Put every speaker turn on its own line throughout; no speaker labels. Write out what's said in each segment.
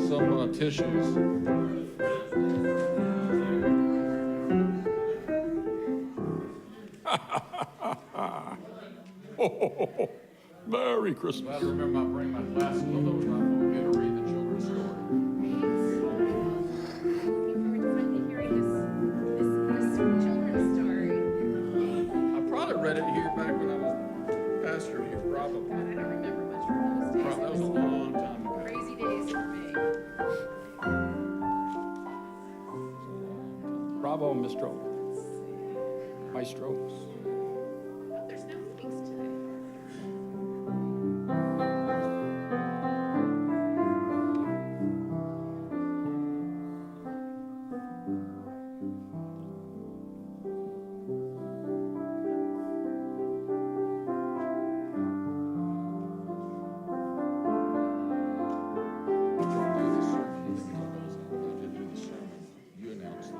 some tissues. Merry Christmas. I remember I bring my glasses, although I won't be able to read the children's story.
Looking forward to finally hearing this children's story.
I probably read it here back when I was pastor here, probably.
God, I don't remember much from those days.
That was a long time ago.
Crazy days for me.
Bravo, Maestro. Maestro.
Oh, there's no meetings today.
You announced the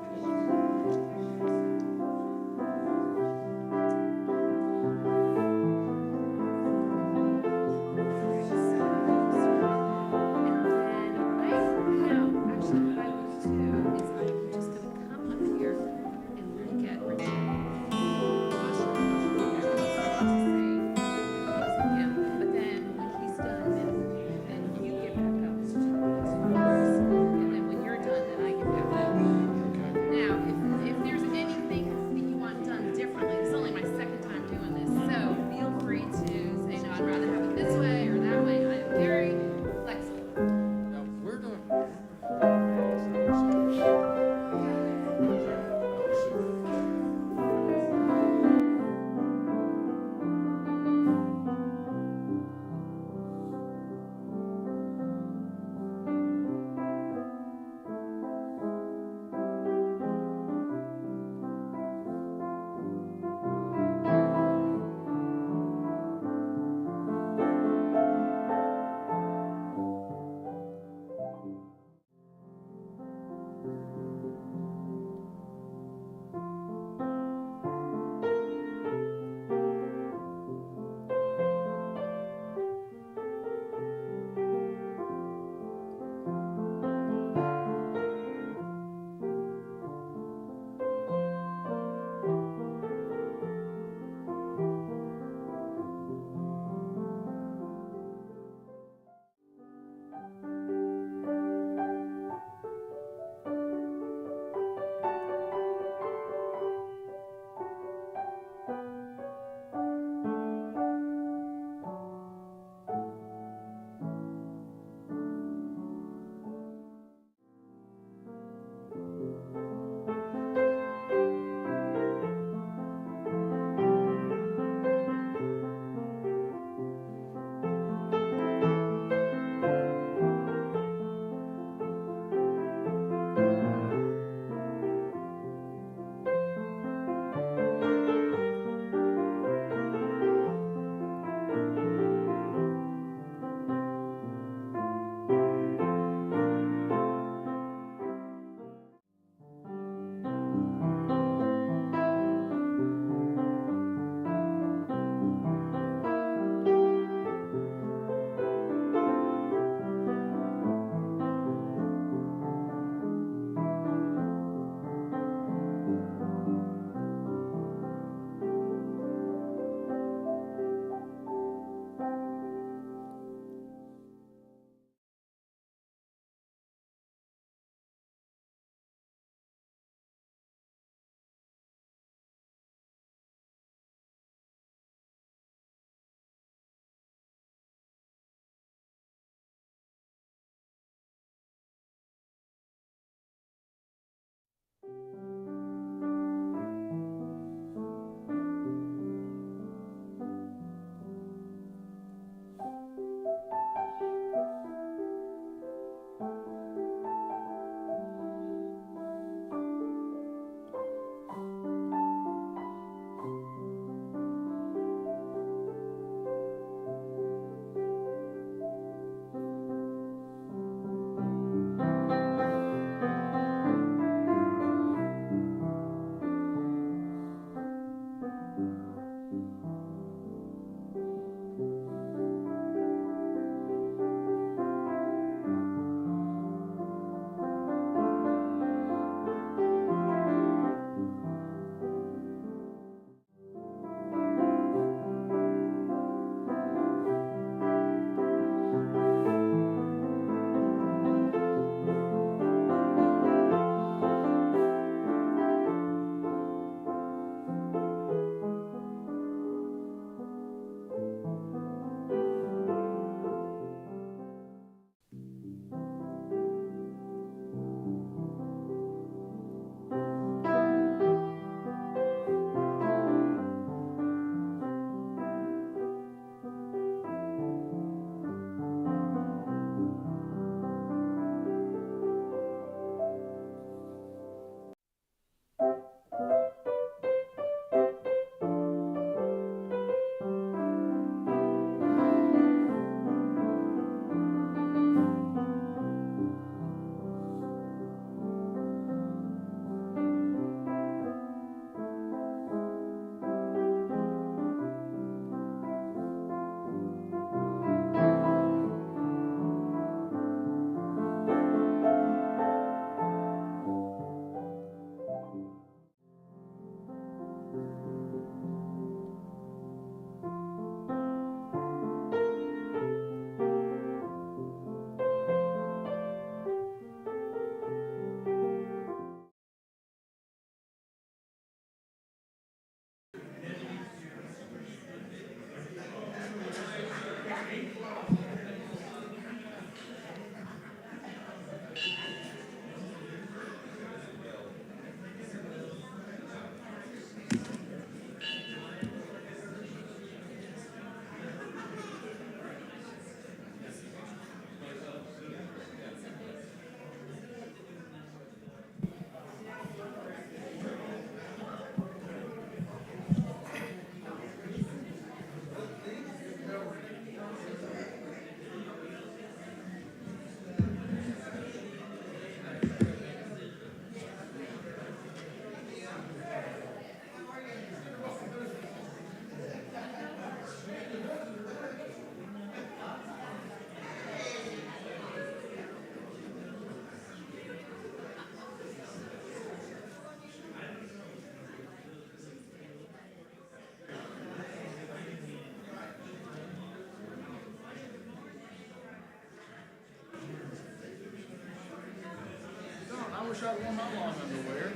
wish I'd worn my long underwear.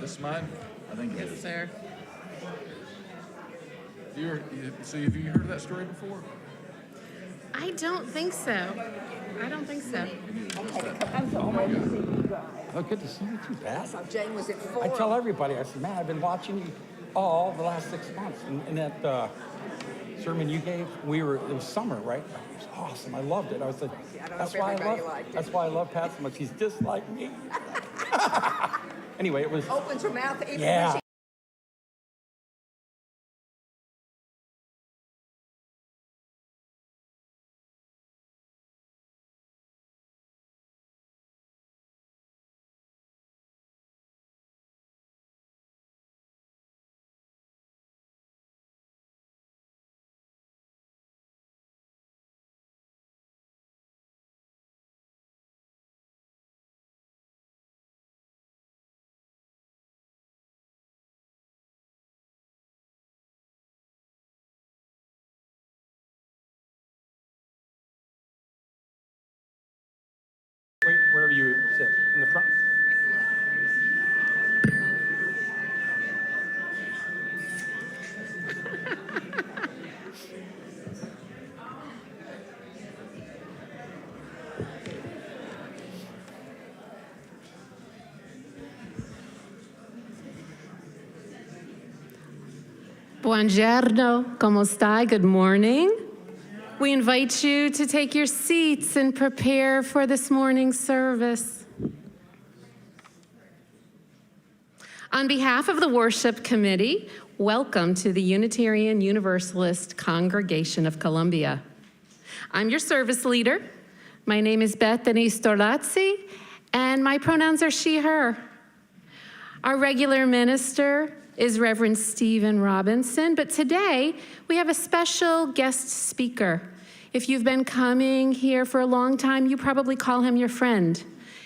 This is mine? I think it is.
Yes, sir.
So have you heard that story before?
I don't think so. I don't think so.
I'm so glad to see you guys.
Oh, good to see you too, Pat.
So Jane was at 4.
I tell everybody, I said, man, I've been watching you all the last 6 months. And that sermon you gave, it was summer, right? It was awesome. I loved it. I was like,
I don't know if everybody liked it.
that's why I love Pat so much. He's just like me. Anyway, it was,
Opens her mouth even
yeah.
when
wait, wherever you sit, in the front.
Buongiorno, ¿cómo está? Good morning. We invite you to take your seats and prepare for this morning's service. On behalf of the worship committee, welcome to the Unitarian Universalist Congregation of Columbia. I'm your service leader. My name is Bethany Storlazzi, and my pronouns are she, her. Our regular minister is Reverend Stephen Robinson, but today we have a special guest speaker. If you've been coming here for a long time, you probably call him your friend.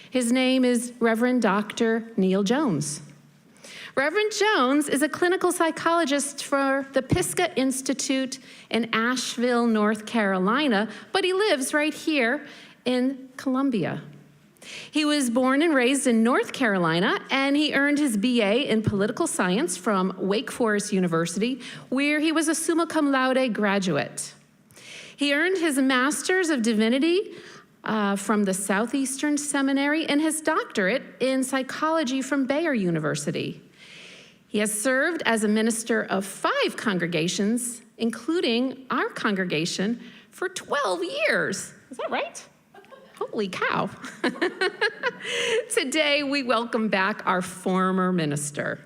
His name is Reverend Dr. Neal Jones. Reverend Jones is a clinical psychologist for the Pisgah Institute in Asheville, North Carolina, but he lives right here in Columbia. He was born and raised in North Carolina, and he earned his BA in political science from Wake Forest University, where he was a summa cum laude graduate. He earned his Master's of Divinity from the Southeastern Seminary and his doctorate in psychology from Baylor University. He has served as a minister of 5 congregations, including our congregation, for 12 years. Is that right? Holy cow. Today, we welcome back our former minister.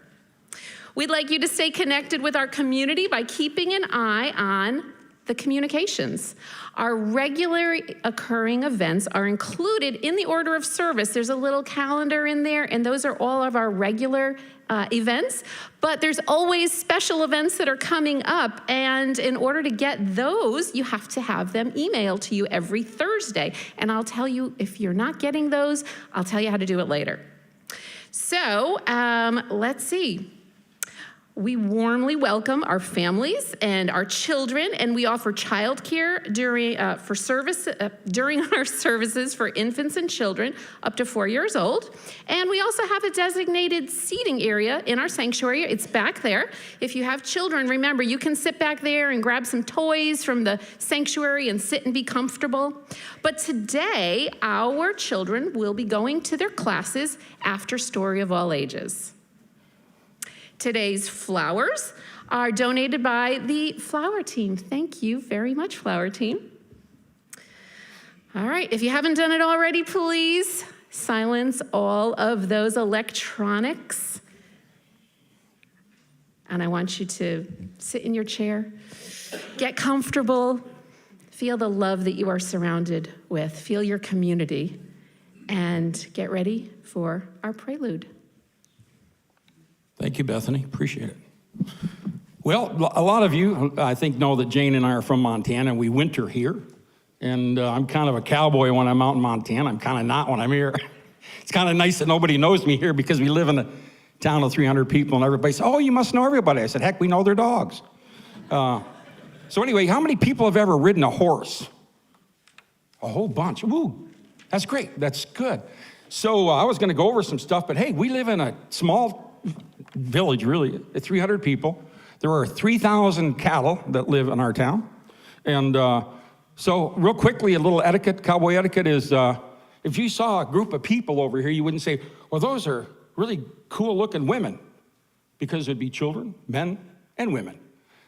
We'd like you to stay connected with our community by keeping an eye on the communications. Our regularly occurring events are included in the order of service. There's a little calendar in there, and those are all of our regular events, but there's always special events that are coming up, and in order to get those, you have to have them emailed to you every Thursday. And I'll tell you, if you're not getting those, I'll tell you how to do it later. So let's see. We warmly welcome our families and our children, and we offer childcare during our services for infants and children up to 4 years old. And we also have a designated seating area in our sanctuary. It's back there. If you have children, remember, you can sit back there and grab some toys from the sanctuary and sit and be comfortable. But today, our children will be going to their classes after Story of All Ages. Today's flowers are donated by the flower team. Thank you very much, flower team. All right, if you haven't done it already, please silence all of those electronics. And I want you to sit in your chair, get comfortable, feel the love that you are surrounded with, feel your community, and get ready for our prelude.
Thank you, Bethany. Appreciate it. Well, a lot of you, I think, know that Jane and I are from Montana, and we winter here. And I'm kind of a cowboy when I'm out in Montana. I'm kind of not when I'm here. It's kind of nice that nobody knows me here because we live in a town of 300 people, and everybody says, oh, you must know everybody. I said, heck, we know their dogs. So anyway, how many people have ever ridden a horse? A whole bunch. Woo, that's great. That's good. So I was going to go over some stuff, but hey, we live in a small village, really, 300 people. There are 3,000 cattle that live in our town. And so real quickly, a little etiquette, cowboy etiquette is if you saw a group of people over here, you wouldn't say, well, those are really cool looking women, because it'd be children, men, and women.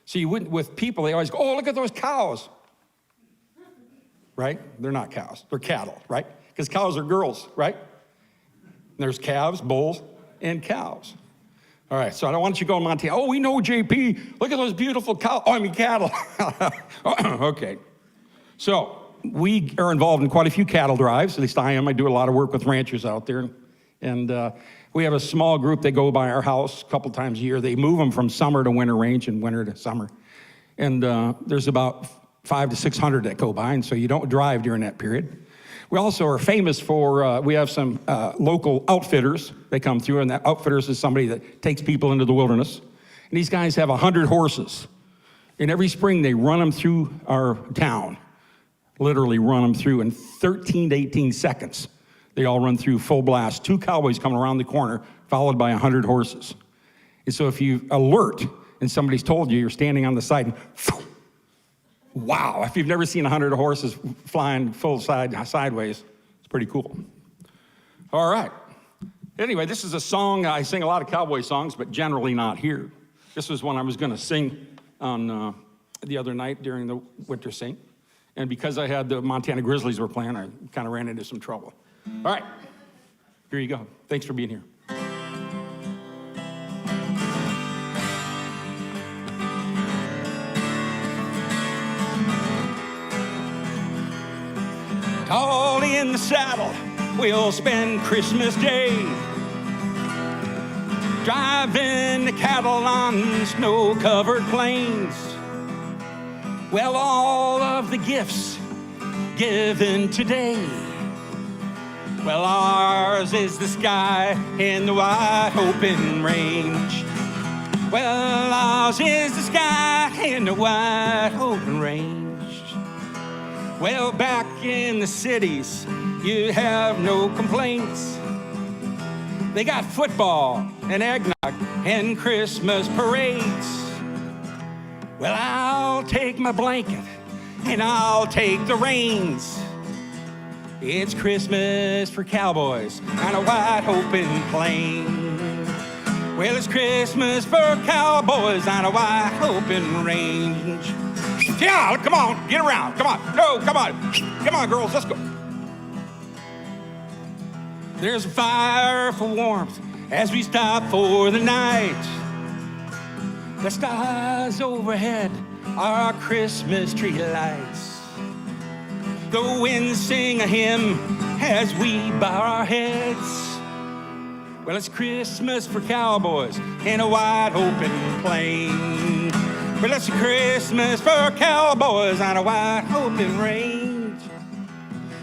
So you wouldn't, with people, they always go, oh, look at those cows. Right? They're not cows, they're cattle, right? Because cows are girls, right? There's calves, bulls, and cows. All right, so I don't want you to go to Montana. Oh, we know JP. Look at those beautiful cows. Oh, I mean cattle. Okay. So we are involved in quite a few cattle drives. At least I am. I do a lot of work with ranchers out there. And we have a small group that go by our house a couple times a year. They move them from summer to winter range and winter to summer. And there's about 500 to 600 that go by, and so you don't drive during that period. We also are famous for, we have some local outfitters. They come through, and that outfitters is somebody that takes people into the wilderness. And these guys have 100 horses. And every spring, they run them through our town, literally run them through in 13 to 18 seconds. They all run through full blast. 2 cowboys coming around the corner, followed by 100 horses. And so if you alert, and somebody's told you, you're standing on the side, and wow, if you've never seen 100 horses flying full sideways, it's pretty cool. All right. Anyway, this is a song. I sing a lot of cowboy songs, but generally not here. This was one I was going to sing on the other night during the winter sing. And because I had the Montana Grizzlies were playing, I kind of ran into some trouble. All right. Here you go. Thanks for being here. All in the saddle, we'll spend Christmas Day driving the cattle on snow-covered plains. Well, all of the gifts given today, well, ours is the sky and the wide open range. Well, ours is the sky and the wide open range. Well, back in the cities, you have no complaints. They got football and eggnog and Christmas parades. Well, I'll take my blanket and I'll take the reins. It's Christmas for cowboys on a wide open plain. Well, it's Christmas for cowboys on a wide open range. Yeah, come on, get around, come on. No, come on. Come on, girls, let's go. There's a fire for warmth as we stop for the night. The stars overhead are our Christmas tree lights. The winds sing a hymn as we bow our heads. Well, it's Christmas for cowboys in a wide open plain. Well, it's a Christmas for cowboys on a wide open range.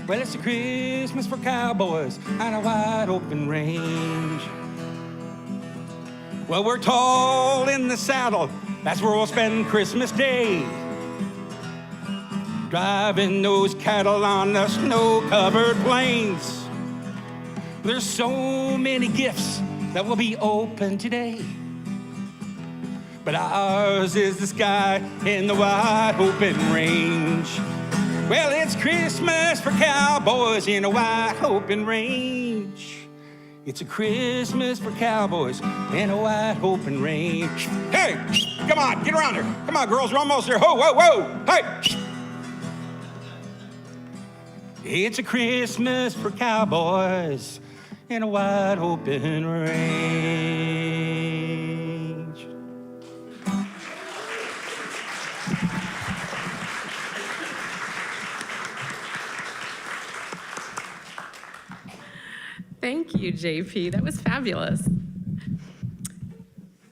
Well, it's a Christmas for cowboys on a wide open range. Well, we're tall in the saddle, that's where we'll spend Christmas Day. Driving those cattle on the snow-covered plains. There's so many gifts that will be open today. But ours is the sky in the wide open range. Well, it's Christmas for cowboys in a wide open range. It's a Christmas for cowboys in a wide open range. Hey, come on, get around here. Come on, girls, we're almost there. Whoa, whoa, whoa, hey. It's a Christmas for cowboys in a wide open range.
Thank you, JP. That was fabulous.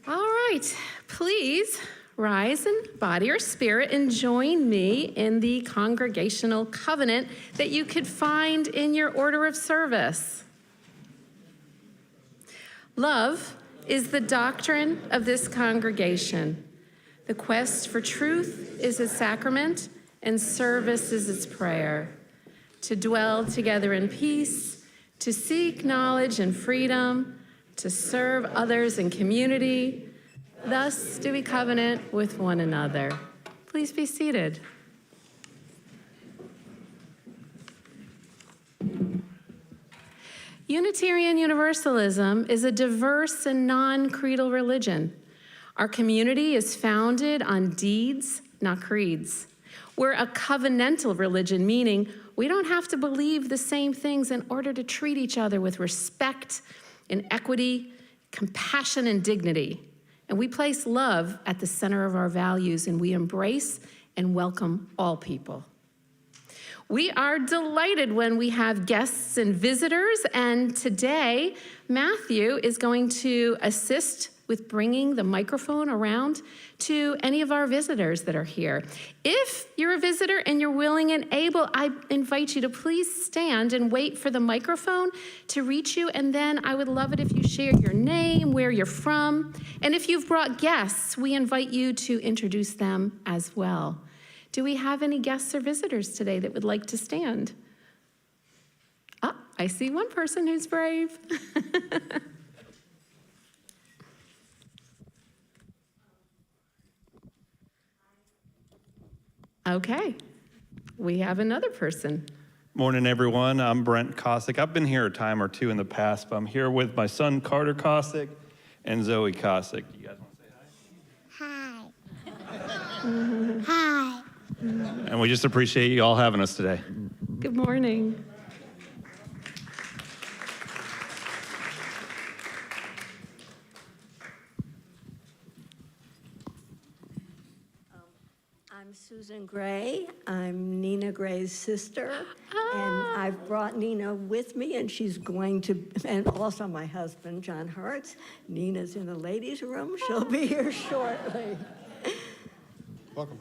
All right, please rise in body or spirit and join me in the congregational covenant that you could find in your order of service. Love is the doctrine of this congregation. The quest for truth is its sacrament, and service is its prayer. To dwell together in peace, to seek knowledge and freedom, to serve others in community. Thus do we covenant with one another. Please be seated. Unitarian Universalism is a diverse and non-creedal religion. Our community is founded on deeds, not creeds. We're a covenantal religion, meaning we don't have to believe the same things in order to treat each other with respect and equity, compassion and dignity. And we place love at the center of our values, and we embrace and welcome all people. We are delighted when we have guests and visitors, and today Matthew is going to assist with bringing the microphone around to any of our visitors that are here. If you're a visitor and you're willing and able, I invite you to please stand and wait for the microphone to reach you, and then I would love it if you share your name, where you're from, and if you've brought guests, we invite you to introduce them as well. Do we have any guests or visitors today that would like to stand? Oh, I see one person who's brave. Okay, we have another person.
Morning, everyone. I'm Brent Cossack. I've been here a time or two in the past, but I'm here with my son, Carter Cossack, and Zoe Cossack. You guys want to say hi? Hi. Hi. And we just appreciate you all having us today.
Good morning.
I'm Susan Gray. I'm Nina Gray's sister. And I've brought Nina with me, and she's going to, and also my husband, John Hertz. Nina's in the ladies' room. She'll be here shortly.
Welcome.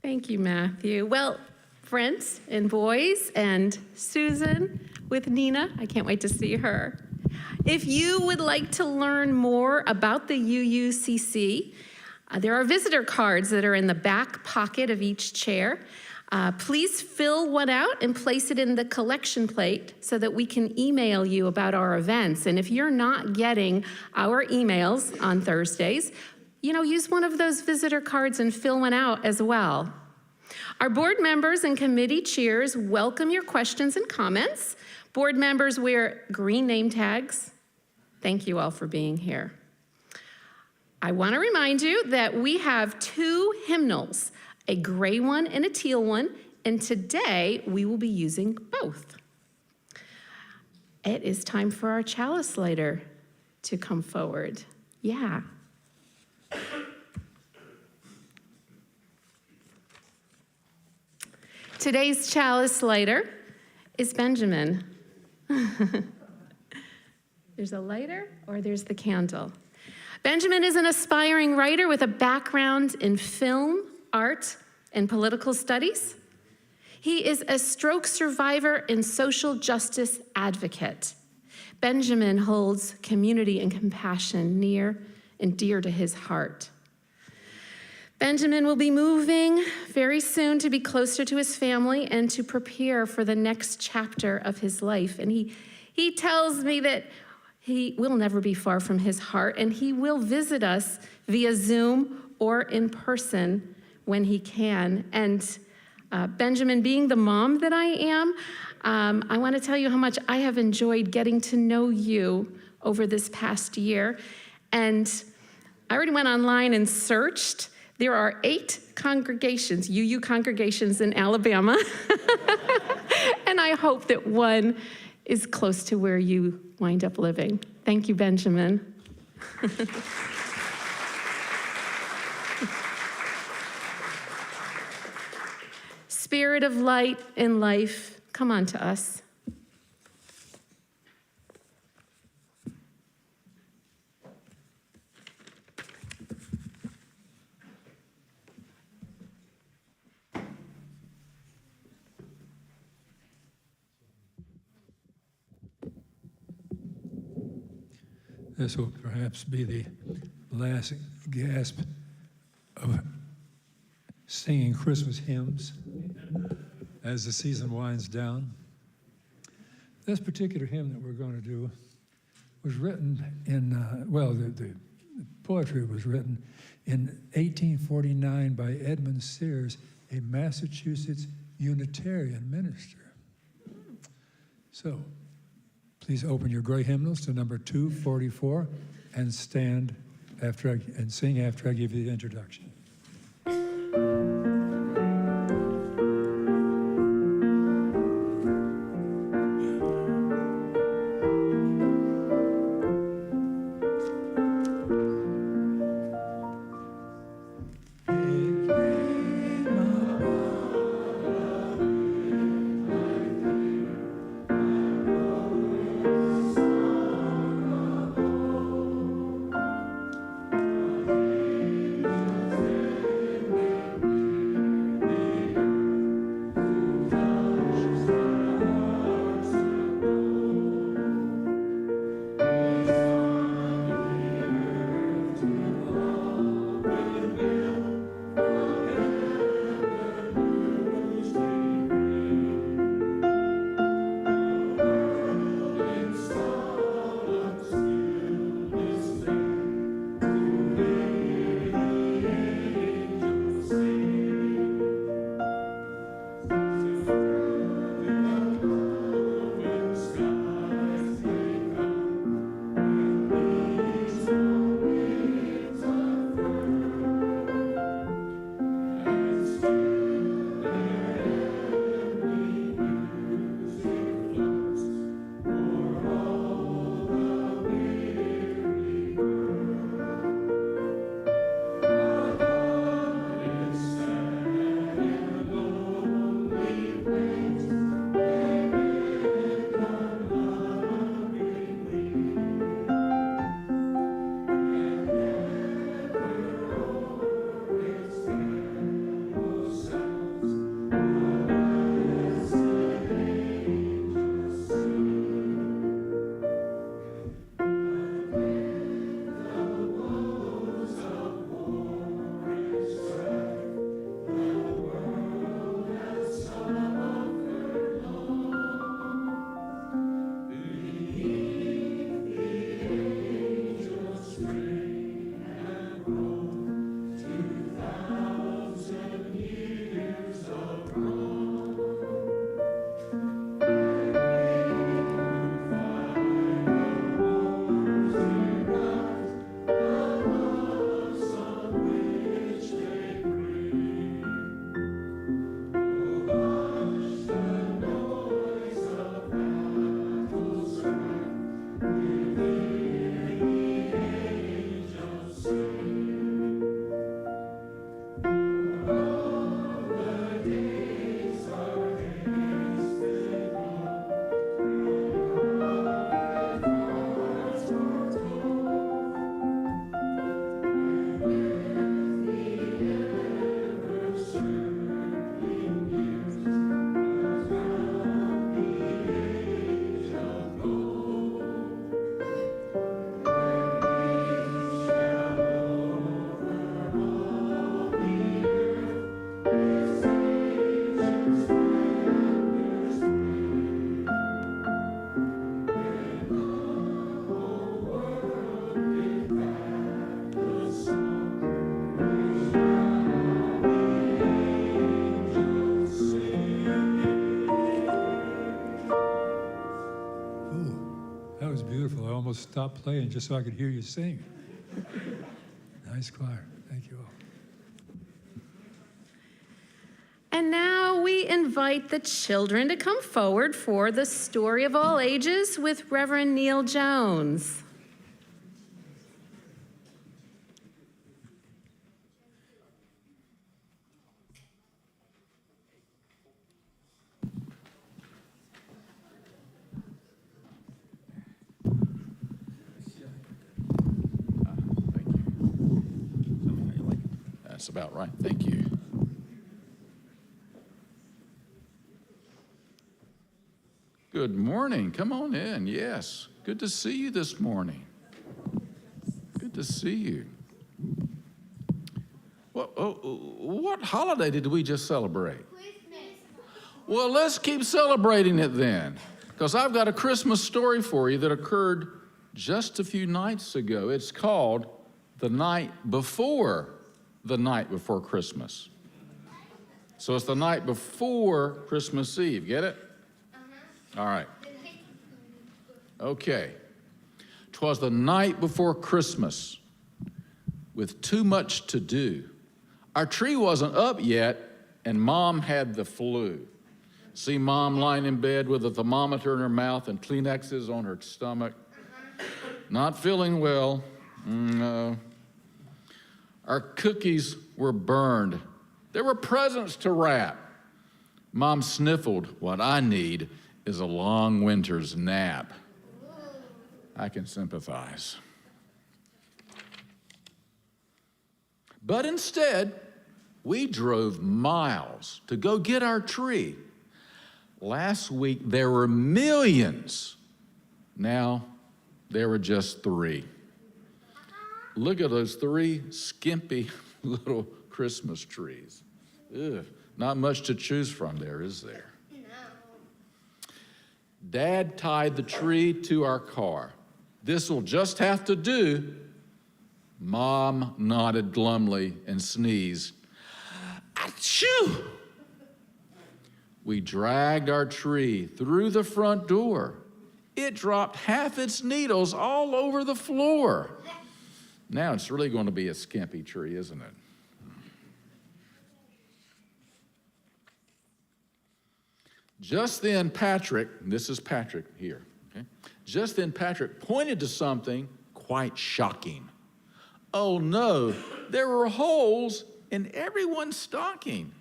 Thank you, Matthew. Well, friends and boys and Susan with Nina, I can't wait to see her. If you would like to learn more about the UUCC, there are visitor cards that are in the back pocket of each chair. Please fill one out and place it in the collection plate so that we can email you about our events. And if you're not getting our emails on Thursdays, use one of those visitor cards and fill one out as well. Our board members and committee chairs welcome your questions and comments. Board members wear green name tags. Thank you all for being here. I want to remind you that we have two hymnals, a gray one and a teal one, and today we will be using both. It is time for our chalice lighter to come forward. Yeah. Today's chalice lighter is Benjamin. There's a lighter or there's the candle. Benjamin is an aspiring writer with a background in film, art, and political studies. He is a stroke survivor and social justice advocate. Benjamin holds community and compassion near and dear to his heart. Benjamin will be moving very soon to be closer to his family and to prepare for the next chapter of his life. And he tells me that he will never be far from his heart, and he will visit us via Zoom or in person when he can. And Benjamin, being the mom that I am, I want to tell you how much I have enjoyed getting to know you over this past year. And I already went online and searched. There are 8 congregations, UU congregations in Alabama. And I hope that one is close to where you wind up living. Thank you, Benjamin. Spirit of light and life, come on to us.
This will perhaps be the last gasp of singing Christmas hymns as the season winds down. This particular hymn that we're going to do was written in, the poetry was written in 1849 by Edmund Sears, a Massachusetts Unitarian minister. So, please open your gray hymnals to number 244 and stand and sing after I give you the introduction. almost stopped playing just so I could hear you sing. Nice choir. Thank you all.
And now we invite the children to come forward for the story of all ages with Reverend Neal Jones.
That's about right. Thank you. Good morning. Come on in. Yes. Good to see you this morning. Good to see you. What holiday did we just celebrate? Christmas. Well, let's keep celebrating it then, because I've got a Christmas story for you that occurred just a few nights ago. It's called The Night Before Christmas. So it's the night before Christmas Eve. Get it? All right. Okay. 'Twas the night before Christmas, with too much to do. Our tree wasn't up yet, and Mom had the flu. See Mom lying in bed with a thermometer in her mouth and Kleenexes on her stomach. Not feeling well. No. Our cookies were burned. There were presents to wrap. Mom sniffled, "What I need is a long winter's nap." I can sympathize. But instead, we drove miles to go get our tree. Last week, there were millions. Now, there were just 3. Look at those 3 skimpy little Christmas trees. Ugh, not much to choose from there, is there? No. Dad tied the tree to our car. "This'll just have to do." Mom nodded glumly and sneezed. Achoo! We dragged our tree through the front door. It dropped half its needles all over the floor. Now it's really going to be a skimpy tree, isn't it? Just then Patrick, this is Patrick here, okay? Just then Patrick pointed to something quite shocking. Oh no, there were holes in everyone's stocking.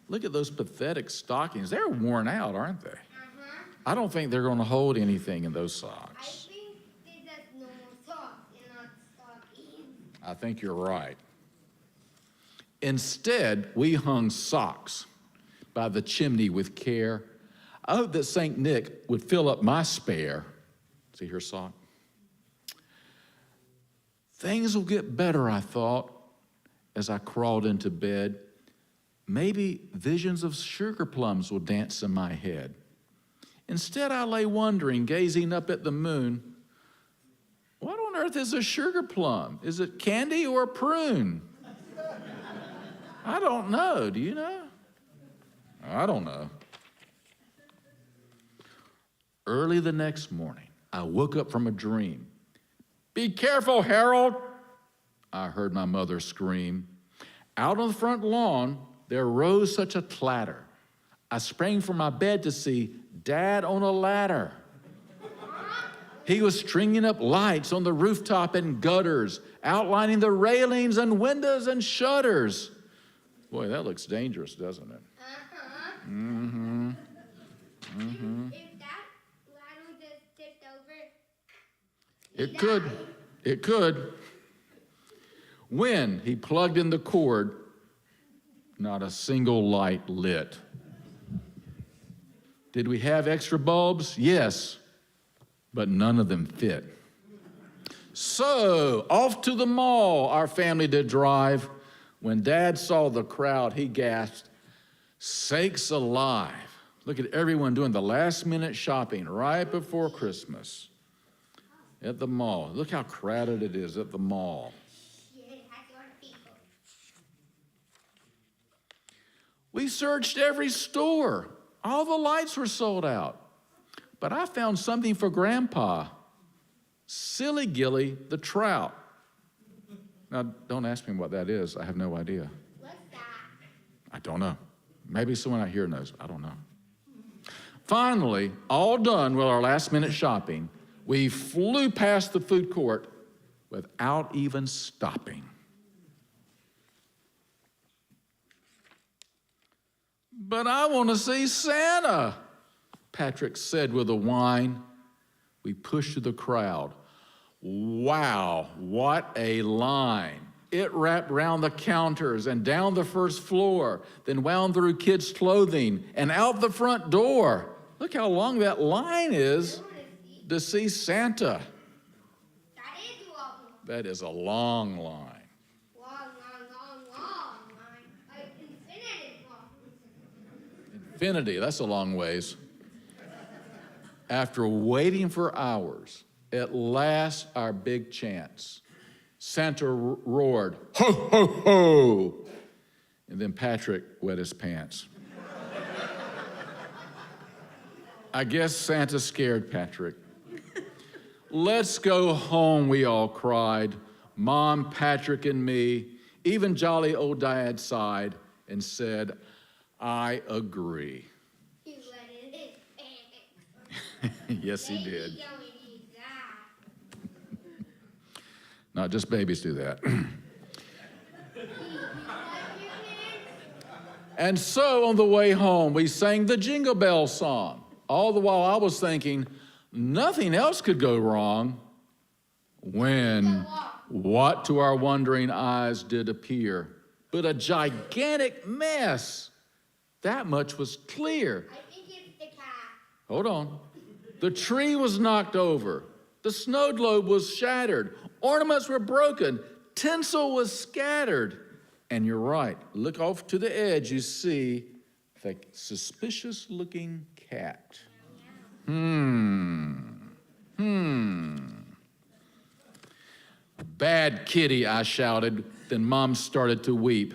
Look at those pathetic stockings. They're worn out, aren't they? I don't think they're going to hold anything in those socks.
I think they're just normal socks and not stockings.
I think you're right. Instead, we hung socks by the chimney with care. I hope that St. Nick would fill up my spare. See her sock? Things will get better, I thought, as I crawled into bed. Maybe visions of sugar plums will dance in my head. Instead, I lay wondering, gazing up at the moon. What on earth is a sugar plum? Is it candy or a prune? I don't know. Do you know? I don't know. Early the next morning, I woke up from a dream. "Be careful, Harold," I heard my mother scream. Out on the front lawn, there rose such a clatter. I sprang from my bed to see Dad on a ladder. He was stringing up lights on the rooftop and gutters, outlining the railings and windows and shutters. Boy, that looks dangerous, doesn't it? Mm-hmm. Mm-hmm.
If that ladder just tipped over,
It could. It could. When he plugged in the cord, not a single light lit. Did we have extra bulbs? Yes, but none of them fit. So, off to the mall our family did drive. When Dad saw the crowd, he gasped, "Sakes alive. Look at everyone doing the last-minute shopping right before Christmas at the mall. Look how crowded it is at the mall." We searched every store. All the lights were sold out. But I found something for Grandpa. Silly Gilly the trout. Now, don't ask me what that is. I have no idea.
what's that?
I don't know. Maybe someone out here knows. I don't know. Finally, all done with our last-minute shopping, we flew past the food court without even stopping. "But I want to see Santa," Patrick said with a whine. We pushed through the crowd. Wow, what a line. It wrapped around the counters and down the first floor, then wound through kids' clothing and out the front door. Look how long that line is to see Santa.
That is long.
That is a long line.
Long, like infinity long.
Infinity, that's a long ways. After waiting for hours, at last our big chance. Santa roared, "Ho, ho, ho!" And then Patrick wet his pants. I guess Santa scared Patrick. "Let's go home," we all cried. Mom, Patrick, and me. Even jolly old Dad sighed and said, "I agree."
He wetted his pants.
Yes, he did.
Baby don't need that.
Not just babies do that. And so on the way home, we sang the Jingle Bell song. All the while I was thinking, nothing else could go wrong. When what to our wondering eyes did appear? But a gigantic mess. That much was clear.
I think it's the cat.
Hold on. The tree was knocked over. The snow globe was shattered. Ornaments were broken. Tinsel was scattered. And you're right. Look off to the edge, you see the suspicious-looking cat. Bad kitty, I shouted. Then Mom started to weep.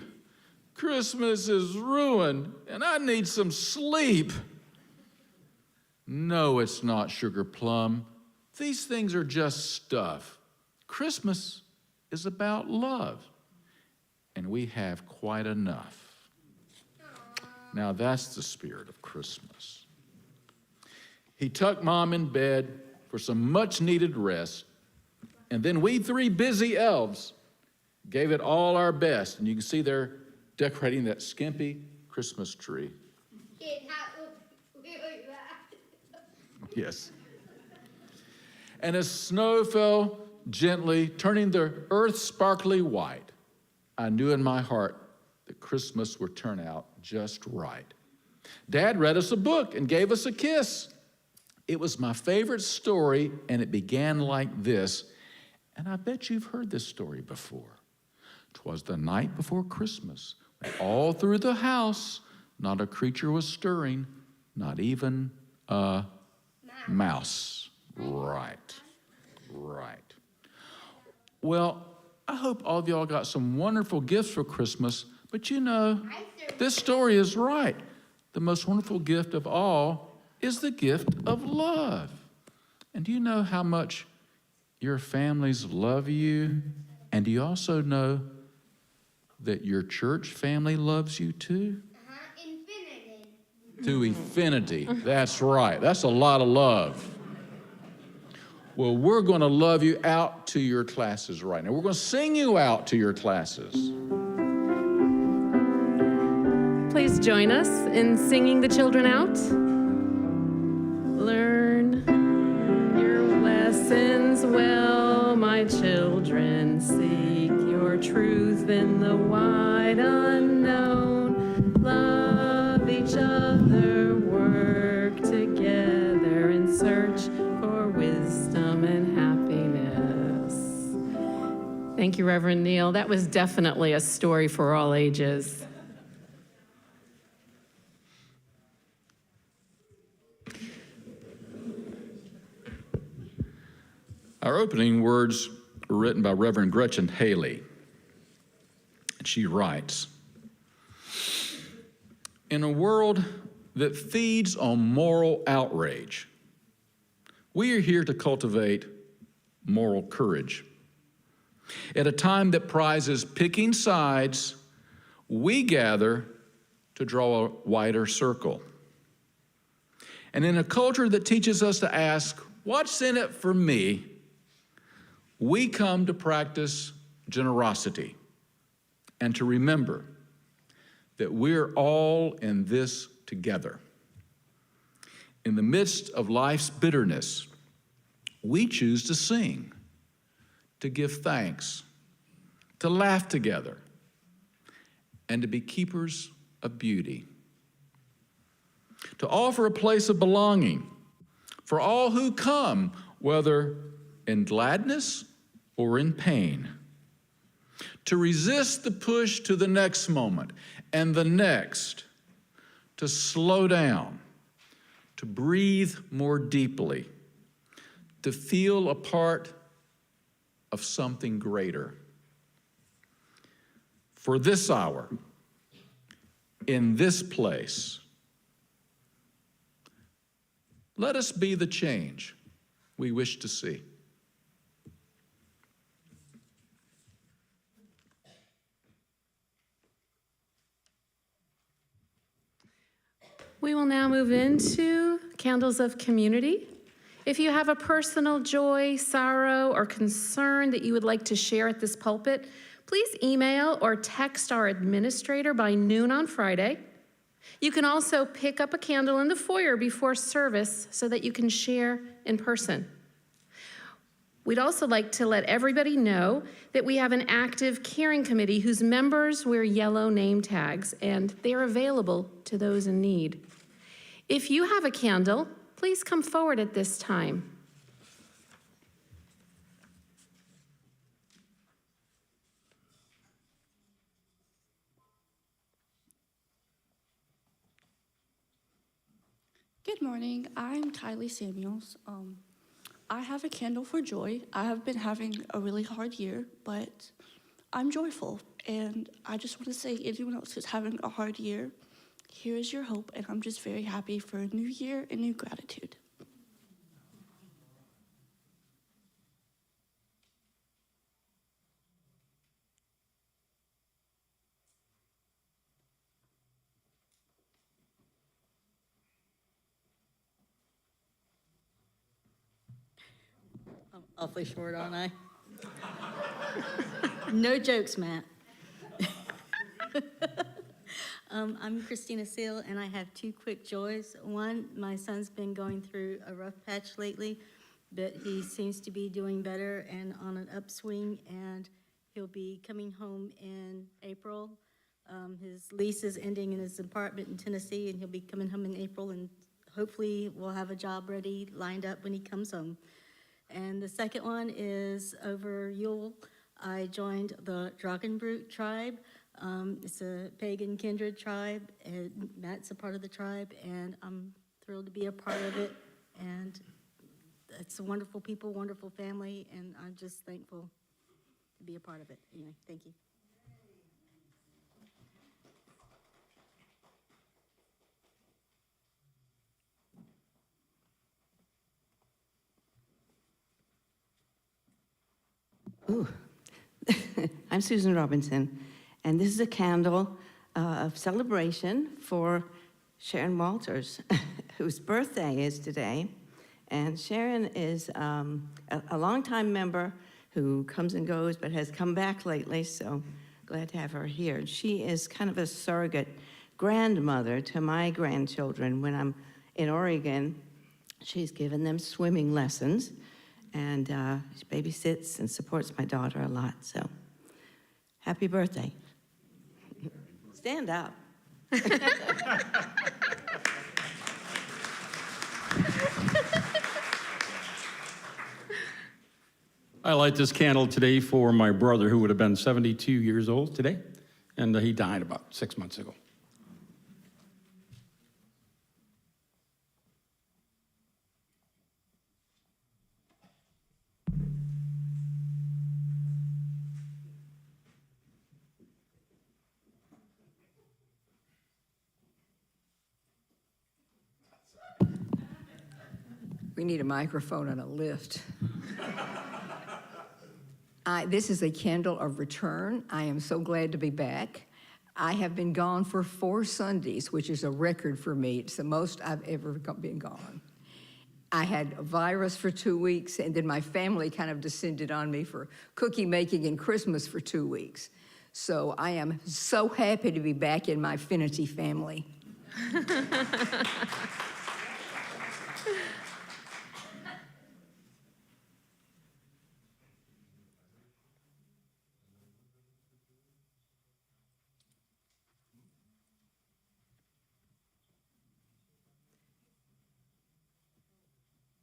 Christmas is ruined, and I need some sleep. No, it's not, Sugar Plum. These things are just stuff. Christmas is about love, and we have quite enough. Now that's the spirit of Christmas. He tucked Mom in bed for some much-needed rest, and then we three busy elves gave it all our best, and you can see they're decorating that skimpy Christmas tree.
It was really bad.
Yes. And as snow fell gently, turning the earth sparkly white, I knew in my heart that Christmas would turn out just right. Dad read us a book and gave us a kiss. It was my favorite story, and it began like this. And I bet you've heard this story before. 'Twas the night before Christmas, when all through the house, not a creature was stirring, not even a mouse. Right. Well, I hope all of y'all got some wonderful gifts for Christmas, but you know, this story is right. The most wonderful gift of all is the gift of love. And do you know how much your families love you? And do you also know that your church family loves you too?
Infinity.
To infinity. That's right. That's a lot of love. Well, we're going to love you out to your classes right now. We're going to sing you out to your classes.
Please join us in singing the children out. Learn your lessons well, my children. Seek your truth in the wide unknown. Love each other, work together, and search for wisdom and happiness. Thank you, Reverend Neal. That was definitely a story for all ages.
Our opening words were written by Reverend Gretchen Haley. And she writes, "In a world that feeds on moral outrage, we are here to cultivate moral courage. At a time that prizes picking sides, we gather to draw a wider circle. And in a culture that teaches us to ask, what's in it for me? We come to practice generosity and to remember that we're all in this together. In the midst of life's bitterness, we choose to sing, to give thanks, to laugh together, and to be keepers of beauty. To offer a place of belonging for all who come, whether in gladness or in pain, to resist the push to the next moment and the next, to slow down, to breathe more deeply, to feel a part of something greater. For this hour, in this place, let us be the change we wish to see.
We will now move into candles of community. If you have a personal joy, sorrow, or concern that you would like to share at this pulpit, please email or text our administrator by noon on Friday. You can also pick up a candle in the foyer before service so that you can share in person. We'd also like to let everybody know that we have an active caring committee whose members wear yellow name tags, and they are available to those in need. If you have a candle, please come forward at this time.
Good morning. I'm Kylie Samuels. I have a candle for joy. I have been having a really hard year, but I'm joyful. And I just want to say, anyone else who's having a hard year, here is your hope. And I'm just very happy for a new year and new gratitude.
I'm awfully short, aren't I? No jokes, Matt. I'm Christina Seal, and I have two quick joys. One, my son's been going through a rough patch lately, but he seems to be doing better and on an upswing, and he'll be coming home in April. His lease is ending in his apartment in Tennessee, and he'll be coming home in April, and hopefully we'll have a job ready, lined up when he comes home. And the second one is over Yule. I joined the Dragonbrut tribe. It's a pagan kindred tribe, and Matt's a part of the tribe, and I'm thrilled to be a part of it. And it's a wonderful people, wonderful family, and I'm just thankful to be a part of it. Anyway, thank you.
Ooh. I'm Susan Robinson, and this is a candle of celebration for Sharon Walters, whose birthday is today. And Sharon is a longtime member who comes and goes, but has come back lately, so glad to have her here. She is kind of a surrogate grandmother to my grandchildren. When I'm in Oregon, she's given them swimming lessons, and she babysits and supports my daughter a lot, so happy birthday. Stand up.
I light this candle today for my brother, who would have been 72 years old today, and he died about 6 months ago.
We need a microphone and a lift. This is a candle of return. I am so glad to be back. I have been gone for 4 Sundays, which is a record for me. It's the most I've ever been gone. I had a virus for 2 weeks, and then my family kind of descended on me for cookie making and Christmas for 2 weeks. So I am so happy to be back in my Finity family.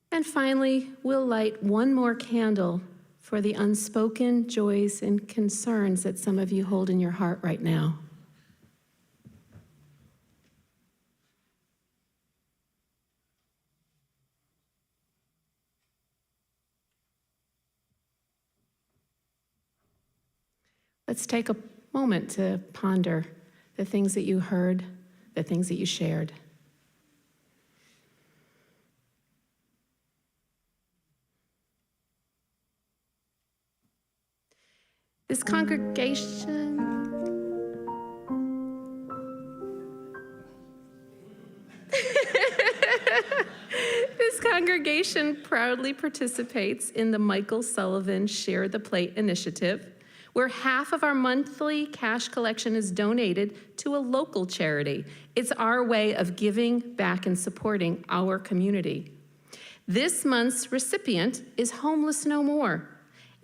And finally, we'll light one more candle for the unspoken joys and concerns that some of you hold in your heart right now. Let's take a moment to ponder the things that you heard, the things that you shared. This congregation This congregation proudly participates in the Michael Sullivan Share the Plate initiative, where half of our monthly cash collection is donated to a local charity. It's our way of giving back and supporting our community. This month's recipient is Homeless No More.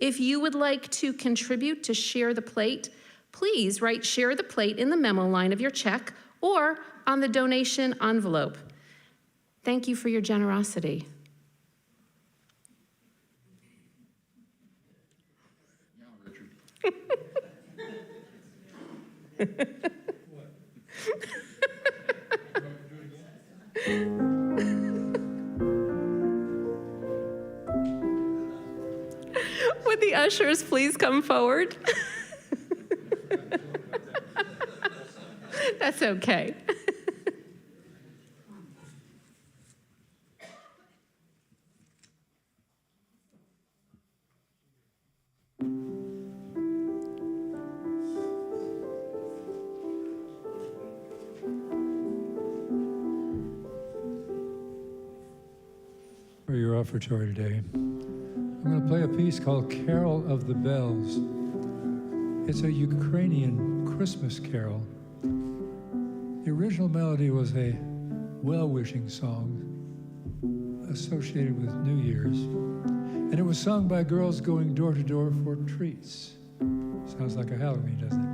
If you would like to contribute to Share the Plate, please write Share the Plate in the memo line of your check or on the donation envelope. Thank you for your generosity. Would the ushers please come forward? That's okay.
For your offertory today, I'm going to play a piece called Carol of the Bells. It's a Ukrainian Christmas carol. The original melody was a well-wishing song associated with New Year's, and it was sung by girls going door to door for treats. Sounds like a Halloween, doesn't it?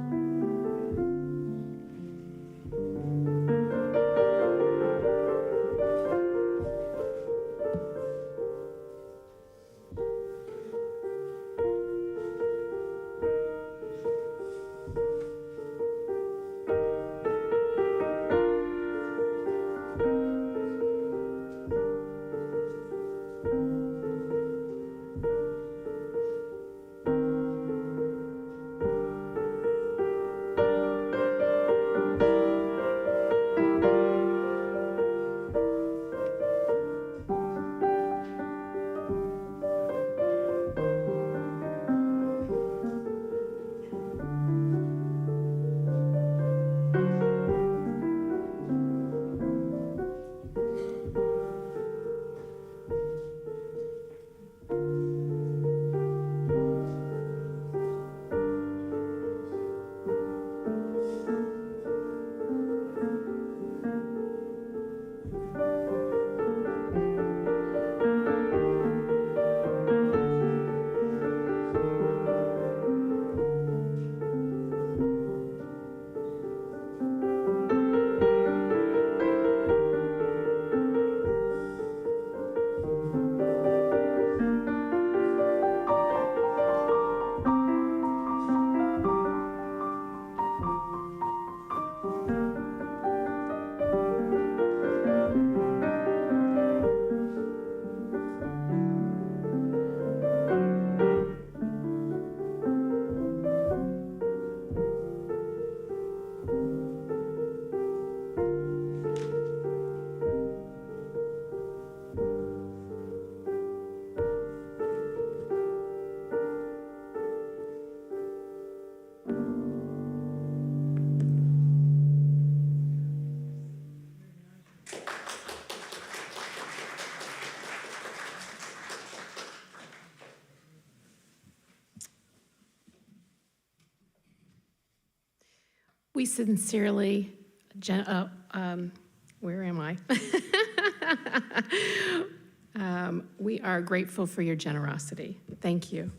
We sincerely, where am I? We are grateful for your generosity. Thank you.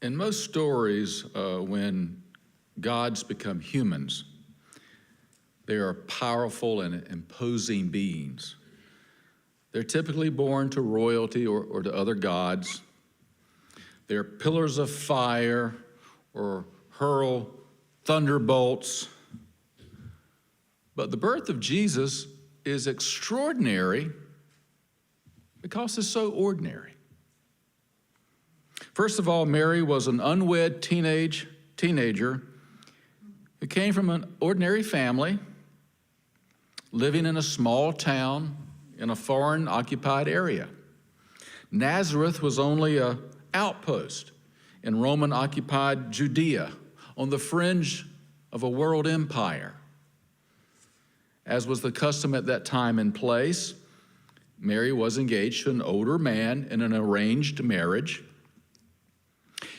In most stories, when gods become humans, they are powerful and imposing beings. They're typically born to royalty or to other gods. They're pillars of fire or hurl thunderbolts. But the birth of Jesus is extraordinary because it's so ordinary. First of all, Mary was an unwed teenager who came from an ordinary family, living in a small town in a foreign occupied area. Nazareth was only an outpost in Roman occupied Judea on the fringe of a world empire. As was the custom at that time and place, Mary was engaged to an older man in an arranged marriage.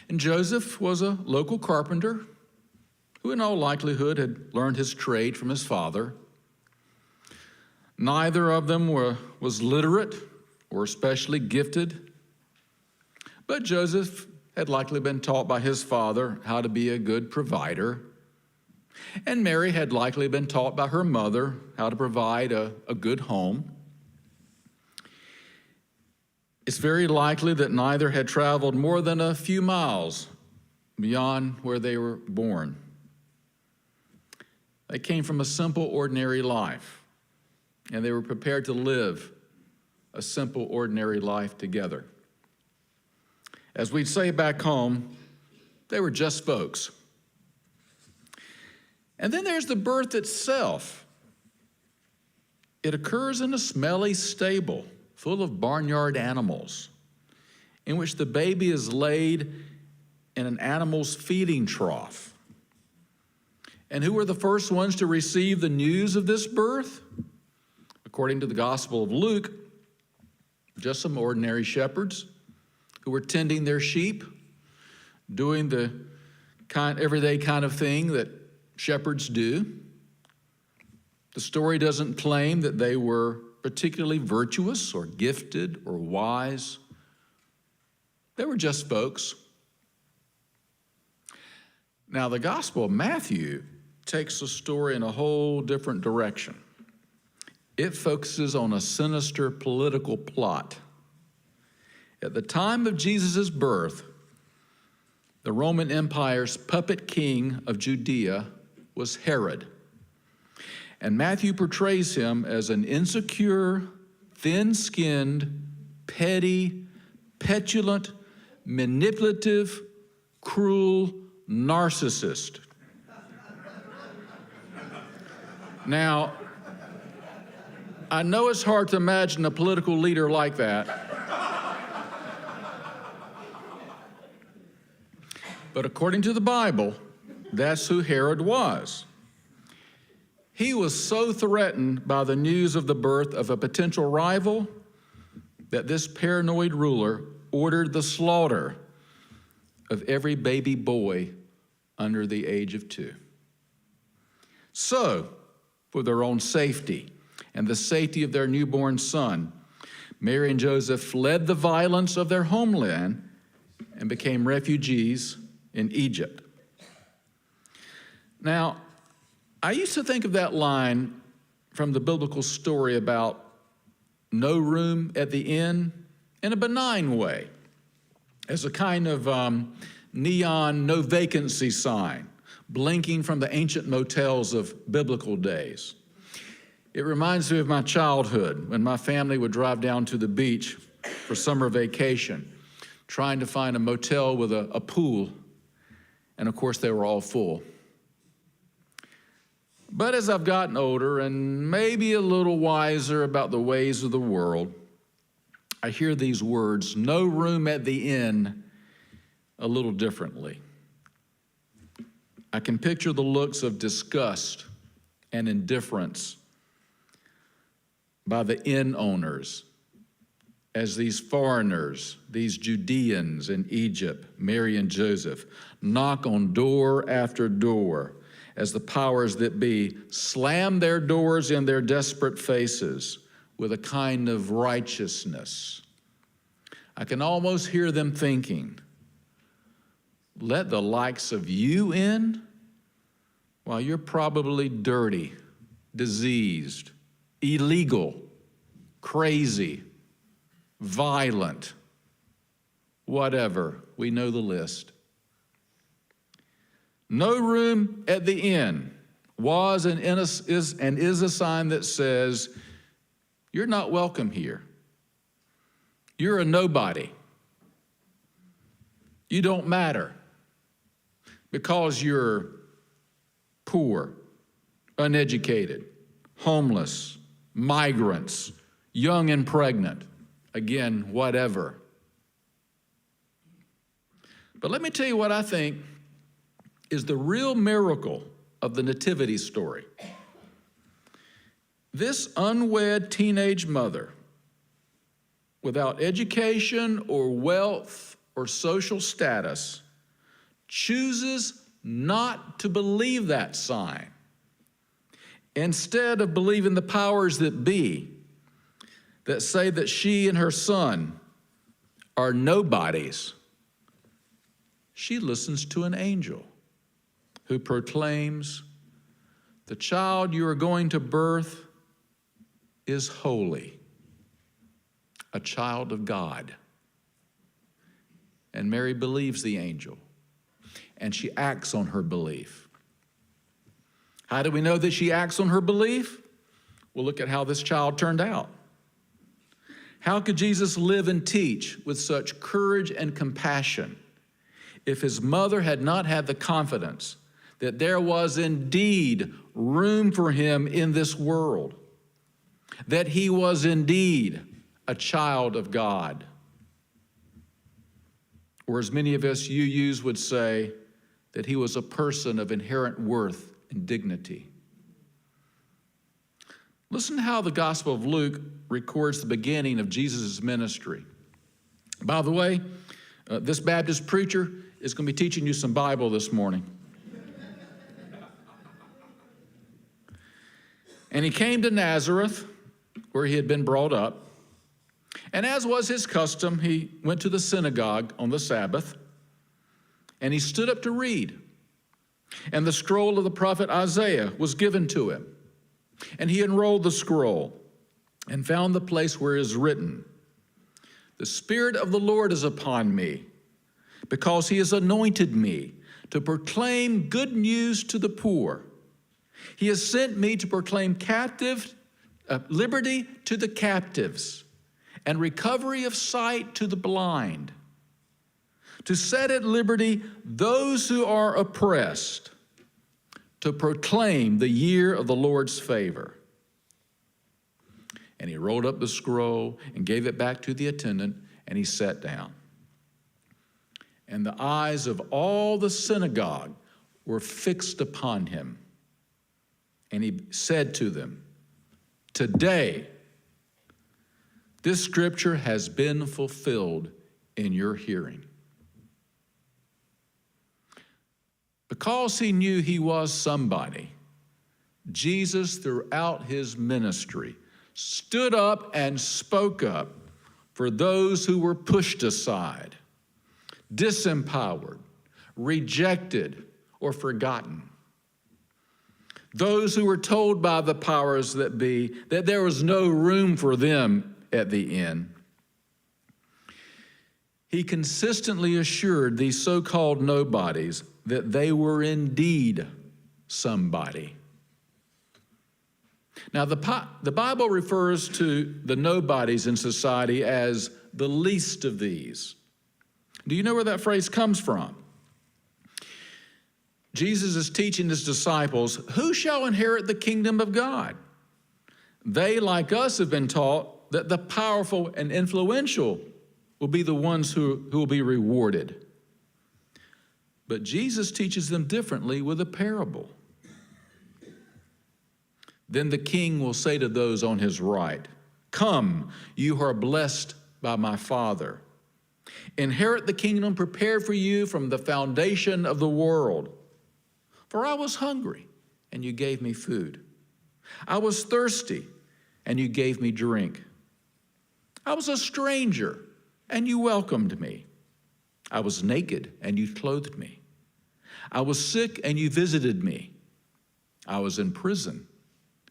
And Joseph was a local carpenter who in all likelihood had learned his trade from his father. Neither of them was literate or especially gifted, but Joseph had likely been taught by his father how to be a good provider, and Mary had likely been taught by her mother how to provide a good home. It's very likely that neither had traveled more than a few miles beyond where they were born. They came from a simple, ordinary life, and they were prepared to live a simple, ordinary life together. As we'd say back home, they were just folks. And then there's the birth itself. It occurs in a smelly stable full of barnyard animals, in which the baby is laid in an animal's feeding trough. And who were the first ones to receive the news of this birth? According to the Gospel of Luke, just some ordinary shepherds who were tending their sheep, doing the everyday kind of thing that shepherds do. The story doesn't claim that they were particularly virtuous or gifted or wise. They were just folks. Now, the Gospel of Matthew takes the story in a whole different direction. It focuses on a sinister political plot. At the time of Jesus' birth, the Roman Empire's puppet king of Judea was Herod. And Matthew portrays him as an insecure, thin-skinned, petty, petulant, manipulative, cruel narcissist. Now, I know it's hard to imagine a political leader like that. But according to the Bible, that's who Herod was. He was so threatened by the news of the birth of a potential rival that this paranoid ruler ordered the slaughter of every baby boy under the age of 2. So, for their own safety and the safety of their newborn son, Mary and Joseph fled the violence of their homeland and became refugees in Egypt. Now, I used to think of that line from the biblical story about no room at the inn in a benign way, as a kind of neon no vacancy sign blinking from the ancient motels of biblical days. It reminds me of my childhood when my family would drive down to the beach for summer vacation, trying to find a motel with a pool, and of course they were all full. But as I've gotten older and maybe a little wiser about the ways of the world, I hear these words, no room at the inn, a little differently. I can picture the looks of disgust and indifference by the inn owners as these foreigners, these Judeans in Egypt, Mary and Joseph, knock on door after door as the powers that be slam their doors in their desperate faces with a kind of righteousness. I can almost hear them thinking, let the likes of you in while you're probably dirty, diseased, illegal, crazy, violent, whatever. We know the list. No room at the inn was and is a sign that says, you're not welcome here. You're a nobody. You don't matter because you're poor, uneducated, homeless, migrants, young and pregnant. Again, whatever. But let me tell you what I think is the real miracle of the nativity story. This unwed teenage mother, without education or wealth or social status, chooses not to believe that sign. Instead of believing the powers that be that say that she and her son are nobodies, she listens to an angel who proclaims, the child you are going to birth is holy, a child of God. And Mary believes the angel, and she acts on her belief. How do we know that she acts on her belief? Well, look at how this child turned out. How could Jesus live and teach with such courage and compassion if his mother had not had the confidence that there was indeed room for him in this world, that he was indeed a child of God? Or as many of us UUs would say, that he was a person of inherent worth and dignity. Listen to how the Gospel of Luke records the beginning of Jesus' ministry. By the way, this Baptist preacher is going to be teaching you some Bible this morning. And he came to Nazareth, where he had been brought up. And as was his custom, he went to the synagogue on the Sabbath, and he stood up to read. And the scroll of the prophet Isaiah was given to him. And he unrolled the scroll and found the place where it is written, "The Spirit of the Lord is upon me, because he has anointed me to proclaim good news to the poor. He has sent me to proclaim liberty to the captives and recovery of sight to the blind, to set at liberty those who are oppressed, to proclaim the year of the Lord's favor." And he rolled up the scroll and gave it back to the attendant, and he sat down. And the eyes of all the synagogue were fixed upon him. And he said to them, "Today, this scripture has been fulfilled in your hearing." Because he knew he was somebody, Jesus, throughout his ministry, stood up and spoke up for those who were pushed aside, disempowered, rejected, or forgotten. Those who were told by the powers that be that there was no room for them at the inn. He consistently assured these so-called nobodies that they were indeed somebody. Now, the Bible refers to the nobodies in society as the least of these. Do you know where that phrase comes from? Jesus is teaching his disciples, who shall inherit the kingdom of God? They, like us, have been taught that the powerful and influential will be the ones who will be rewarded. But Jesus teaches them differently with a parable. Then the king will say to those on his right, "Come, you who are blessed by my Father. Inherit the kingdom prepared for you from the foundation of the world. For I was hungry, and you gave me food. I was thirsty, and you gave me drink. I was a stranger, and you welcomed me. I was naked, and you clothed me. I was sick, and you visited me. I was in prison,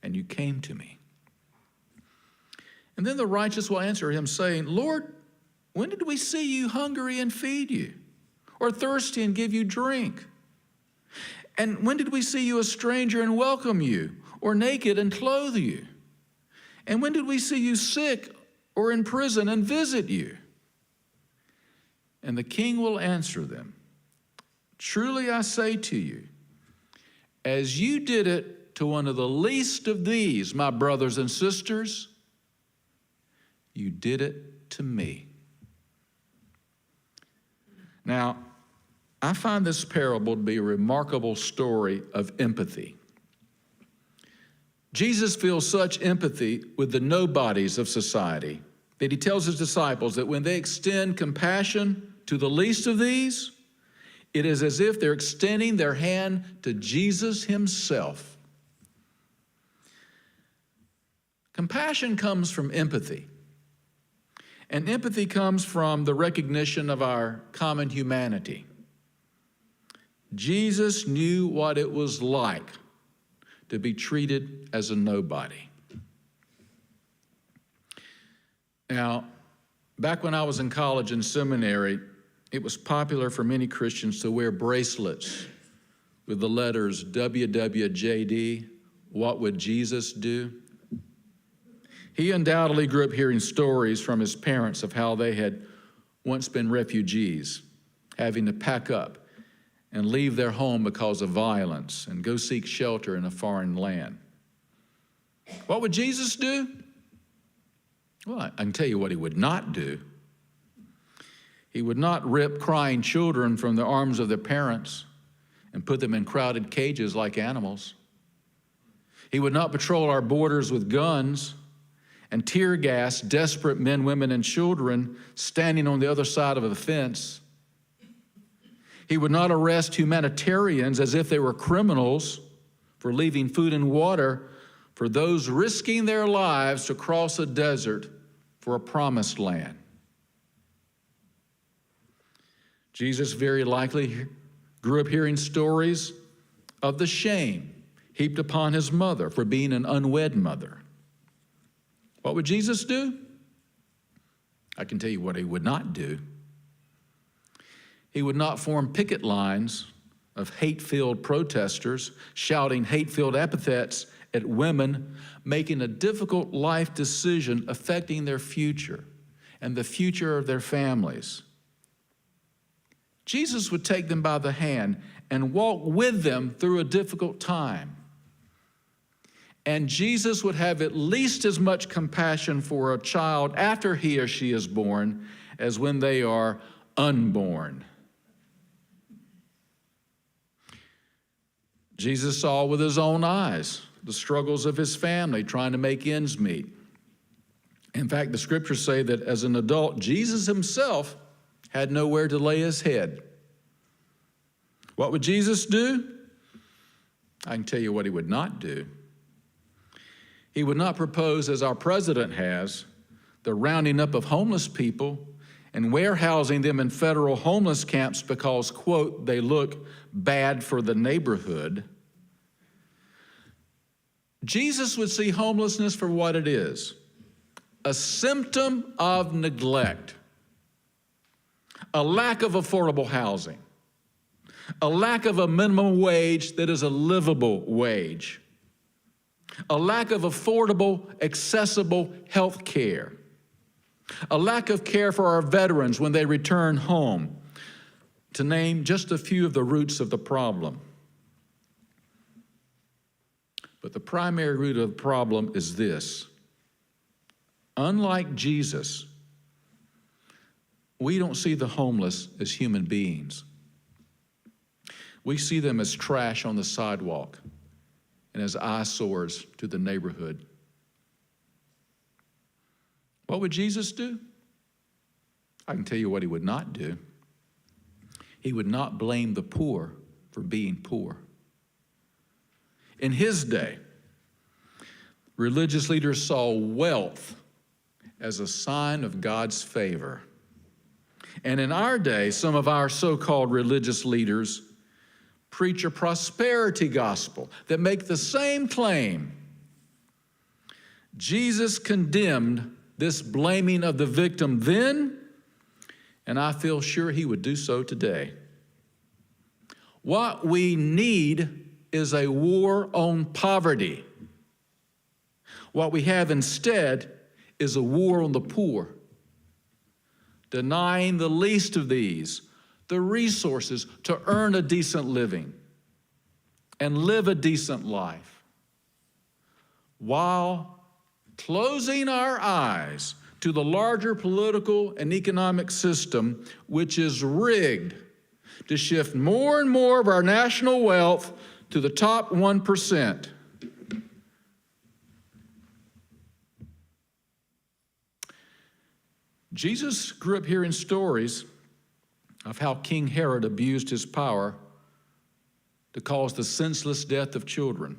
and you came to me. And then the righteous will answer him, saying, Lord, when did we see you hungry and feed you, or thirsty and give you drink? And when did we see you a stranger and welcome you, or naked and clothe you? And when did we see you sick or in prison and visit you? And the king will answer them, truly I say to you, as you did it to one of the least of these, my brothers and sisters, you did it to me. Now, I find this parable to be a remarkable story of empathy. Jesus feels such empathy with the nobodies of society that he tells his disciples that when they extend compassion to the least of these, it is as if they're extending their hand to Jesus himself. Compassion comes from empathy. And empathy comes from the recognition of our common humanity. Jesus knew what it was like to be treated as a nobody. Now, back when I was in college and seminary, it was popular for many Christians to wear bracelets with the letters WWJD, what would Jesus do? He undoubtedly grew up hearing stories from his parents of how they had once been refugees, having to pack up and leave their home because of violence and go seek shelter in a foreign land. What would Jesus do? Well, I can tell you what he would not do. He would not rip crying children from the arms of their parents and put them in crowded cages like animals. He would not patrol our borders with guns and tear gas desperate men, women, and children standing on the other side of a fence. He would not arrest humanitarians as if they were criminals for leaving food and water for those risking their lives to cross a desert for a promised land. Jesus very likely grew up hearing stories of the shame heaped upon his mother for being an unwed mother. What would Jesus do? I can tell you what he would not do. He would not form picket lines of hate-filled protesters shouting hate-filled epithets at women making a difficult life decision affecting their future and the future of their families. Jesus would take them by the hand and walk with them through a difficult time. And Jesus would have at least as much compassion for a child after he or she is born as when they are unborn. Jesus saw with his own eyes the struggles of his family trying to make ends meet. In fact, the scriptures say that as an adult, Jesus himself had nowhere to lay his head. What would Jesus do? I can tell you what he would not do. He would not propose, as our president has, the rounding up of homeless people and warehousing them in federal homeless camps because, quote, they look bad for the neighborhood. Jesus would see homelessness for what it is, a symptom of neglect, a lack of affordable housing, a lack of a minimum wage that is a livable wage, a lack of affordable, accessible health care, a lack of care for our veterans when they return home, to name just a few of the roots of the problem. But the primary root of the problem is this. Unlike Jesus, we don't see the homeless as human beings. We see them as trash on the sidewalk and as eyesores to the neighborhood. What would Jesus do? I can tell you what he would not do. He would not blame the poor for being poor. In his day, religious leaders saw wealth as a sign of God's favor. And in our day, some of our so-called religious leaders preach a prosperity gospel that make the same claim. Jesus condemned this blaming of the victim then, and I feel sure he would do so today. What we need is a war on poverty. What we have instead is a war on the poor, denying the least of these the resources to earn a decent living and live a decent life, while closing our eyes to the larger political and economic system, which is rigged to shift more and more of our national wealth to the top 1%. Jesus grew up hearing stories of how King Herod abused his power to cause the senseless death of children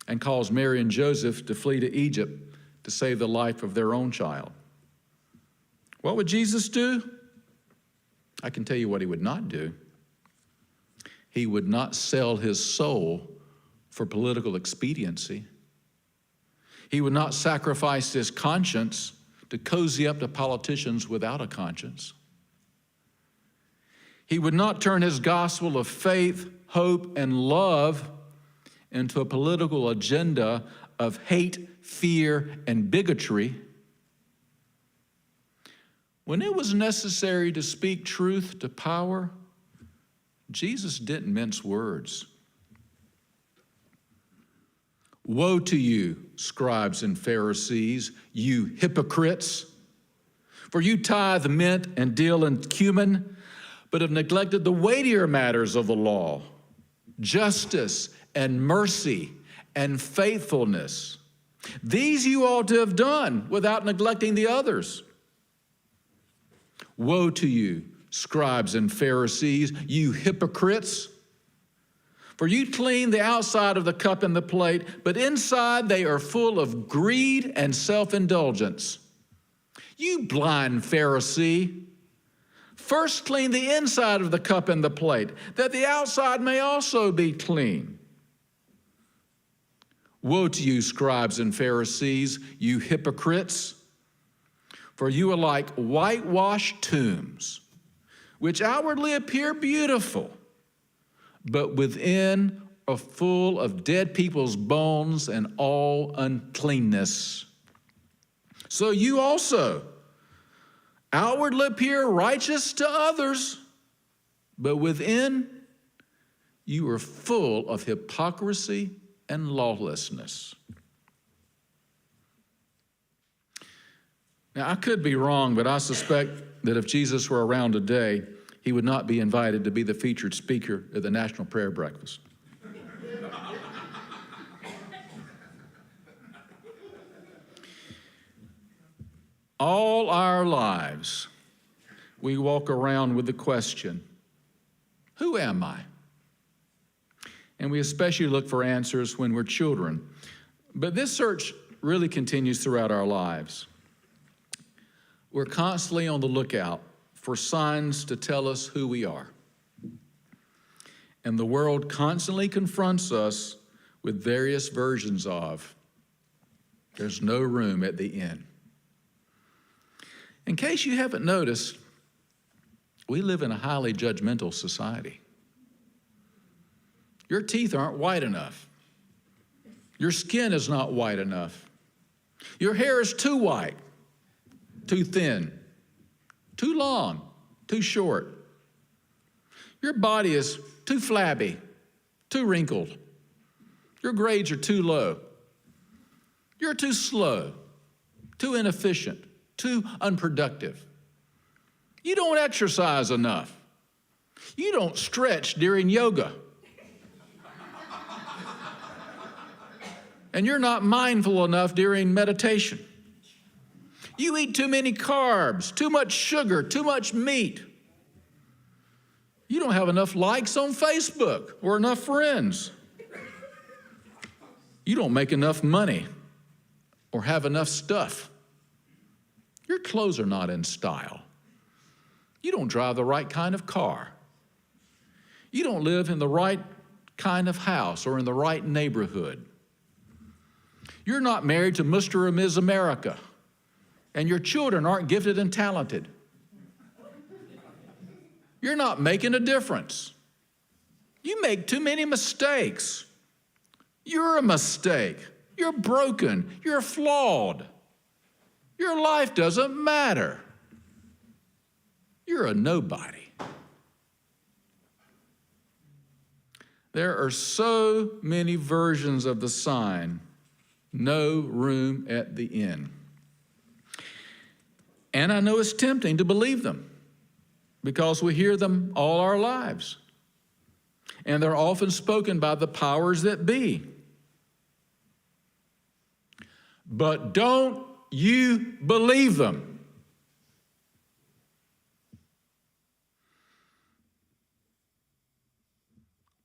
and caused Mary and Joseph to flee to Egypt to save the life of their own child. What would Jesus do? I can tell you what he would not do. He would not sell his soul for political expediency. He would not sacrifice his conscience to cozy up to politicians without a conscience. He would not turn his gospel of faith, hope, and love into a political agenda of hate, fear, and bigotry. When it was necessary to speak truth to power, Jesus didn't mince words. Woe to you, scribes and Pharisees, you hypocrites! For you tithe mint and dill and cumin, but have neglected the weightier matters of the law, justice and mercy and faithfulness. These you ought to have done without neglecting the others. Woe to you, scribes and Pharisees, you hypocrites! For you clean the outside of the cup and the plate, but inside they are full of greed and self-indulgence. You blind Pharisee! First clean the inside of the cup and the plate, that the outside may also be clean. Woe to you, scribes and Pharisees, you hypocrites! For you are like whitewashed tombs, which outwardly appear beautiful, but within are full of dead people's bones and all uncleanness. So you also outwardly appear righteous to others, but within you are full of hypocrisy and lawlessness. Now, I could be wrong, but I suspect that if Jesus were around today, he would not be invited to be the featured speaker at the National Prayer Breakfast. All our lives, we walk around with the question, who am I? And we especially look for answers when we're children. But this search really continues throughout our lives. We're constantly on the lookout for signs to tell us who we are. And the world constantly confronts us with various versions of, there's no room at the inn. In case you haven't noticed, we live in a highly judgmental society. Your teeth aren't white enough. Your skin is not white enough. Your hair is too white, too thin, too long, too short. Your body is too flabby, too wrinkled. Your grades are too low. You're too slow, too inefficient, too unproductive. You don't exercise enough. You don't stretch during yoga. And you're not mindful enough during meditation. You eat too many carbs, too much sugar, too much meat. You don't have enough likes on Facebook or enough friends. You don't make enough money or have enough stuff. Your clothes are not in style. You don't drive the right kind of car. You don't live in the right kind of house or in the right neighborhood. You're not married to Mr. or Ms. America, and your children aren't gifted and talented. You're not making a difference. You make too many mistakes. You're a mistake. You're broken. You're flawed. Your life doesn't matter. You're a nobody. There are so many versions of the sign, no room at the inn. And I know it's tempting to believe them because we hear them all our lives. And they're often spoken by the powers that be. But don't you believe them.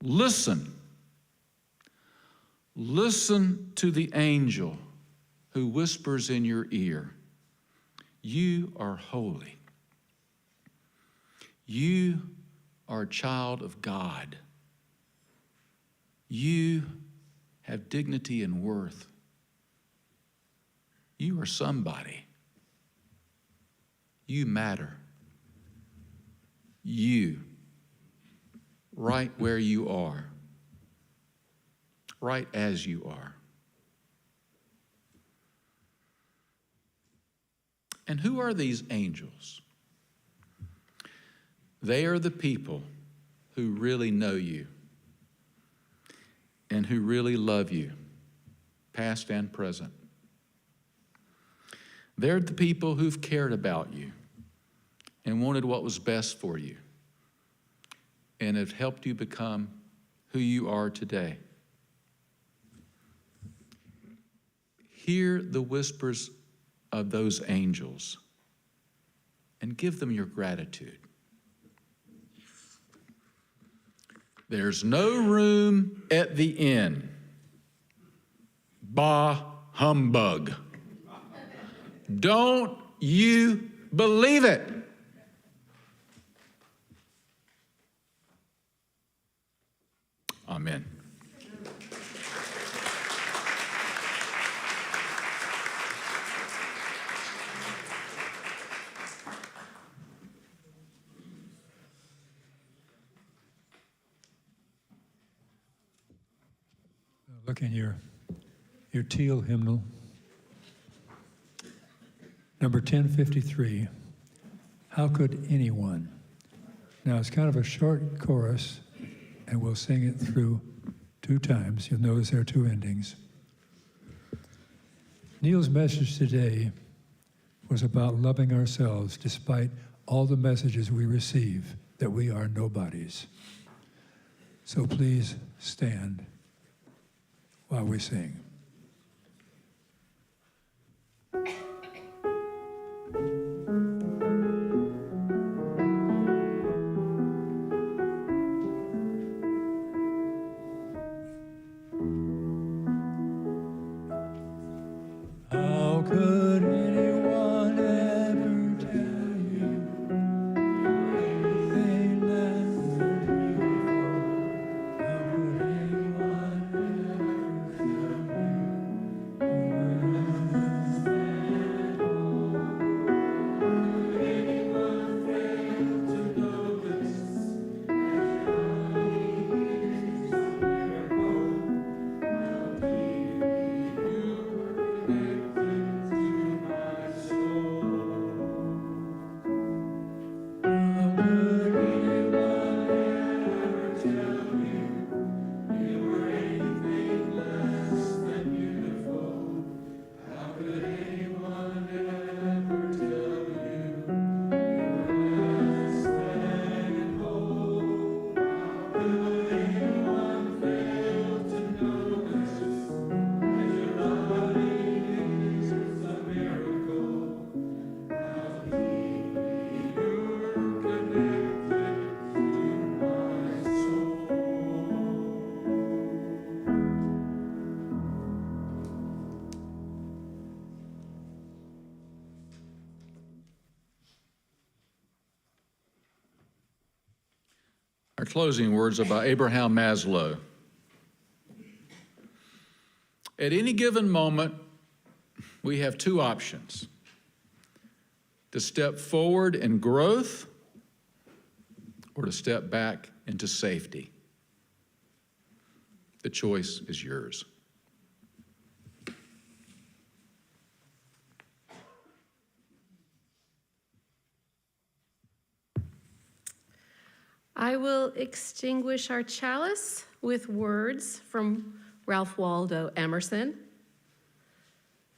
Listen. Listen to the angel who whispers in your ear, you are holy. You are a child of God. You have dignity and worth. You are somebody. You matter. You, right where you are, right as you are. And who are these angels? They are the people who really know you and who really love you, past and present. They're the people who've cared about you and wanted what was best for you and have helped you become who you are today. Hear the whispers of those angels and give them your gratitude. There's no room at the inn. Bah humbug. Don't you believe it? Amen.
Look in your teal hymnal, number 1053, How Could Anyone? Now it's kind of a short chorus, and we'll sing it through 2 times. You'll notice there are 2 endings. Neal's message today was about loving ourselves despite all the messages we receive that we are nobodies. So please stand while we sing. How could anyone ever tell you they never before? How could anyone ever feel
closing words are by Abraham Maslow. At any given moment, we have two options: to step forward in growth or to step back into safety. The choice is yours.
I will extinguish our chalice with words from Ralph Waldo Emerson.